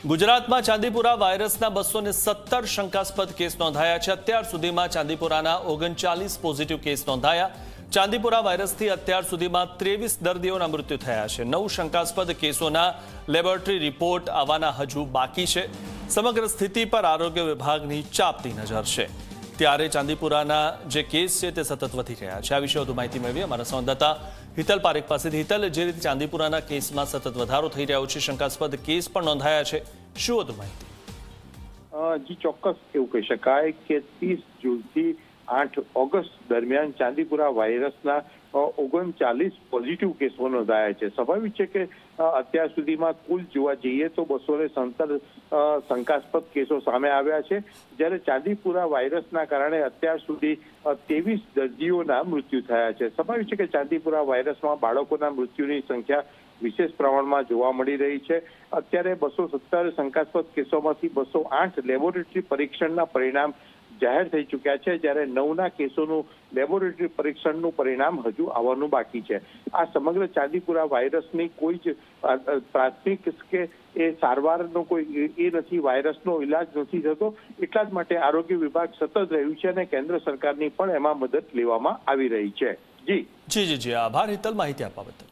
ગુજરાતમાં ચાંદીપુરા વાયરસના 217 શંકાસ્પદ કેસ નોંધાયા છે। અત્યાર સુધીમાં ચાંદીપુરાના 39 પોઝિટિવ કેસ નોંધાયા। ચાંદીપુરા વાયરસથી અત્યાર સુધીમાં 23 દર્દીઓના મૃત્યુ થયા છે। 9 શંકાસ્પદ કેસોના લેબોરેટરી રિપોર્ટ આવવાના હજુ બાકી છે। સમગ્ર સ્થિતિ પર આરોગ્ય વિભાગની ચાંપતી નજર છે। ત્યારે ચાંદીપુરાના જે કેસ છે તે સતત વધી રહ્યા છે। આ વિશે વધુ માહિતી મેળવી અમારા સંવાદદાતા હિતલ પારેખ પાસેથી। હિતલ, જે રીતે ચાંદીપુરાના કેસમાં સતત વધારો થઈ રહ્યો છે, શંકાસ્પદ કેસ પણ નોંધાયા છે, શું વધુ માહિતી? જી ચોક્કસ એવું કહી શકાય કે 30 જૂનથી 8 ઓગસ્ટ દરમિયાન ચાંદીપુરા વાયરસના 39 પોઝિટિવ કેસો નોંધાયા છે। સ્વાભાવિક છે કે અત્યાર સુધીમાં કુલ જોવા જઈએ તો 217 શંકાસ્પદ કેસો સામે આવ્યા છે, જ્યારે ચાંદીપુરા વાયરસના કારણે અત્યાર સુધી 23 દર્દીઓના મૃત્યુ થયા છે। સ્વાભાવિક છે કે ચાંદીપુરા વાયરસમાં બાળકોના મૃત્યુની સંખ્યા વિશેષ પ્રમાણમાં જોવા મળી રહી છે। અત્યારે 217 શંકાસ્પદ કેસોમાંથી 208 લેબોરેટરી પરીક્ષણના પરિણામ જાહેર થઈ ચૂક્યા છે, જ્યારે 9ના કેસોનું લેબોરેટરી પરીક્ષણનું પરિણામ હજુ આવવાનું બાકી છે। આ સમગ્ર ચાંદીપુરા વાયરસની કોઈ જ પ્રાથમિક કે એ સારવારનો કોઈ એ નથી, વાયરસનો ઇલાજ નથી થતો, એટલા જ માટે આરોગ્ય વિભાગ સતત રહ્યું છે અને કેન્દ્ર સરકારની પણ એમાં મદદ લેવામાં આવી રહી છે। જી આભાર હિતલ, માહિતી આપવા બદલ।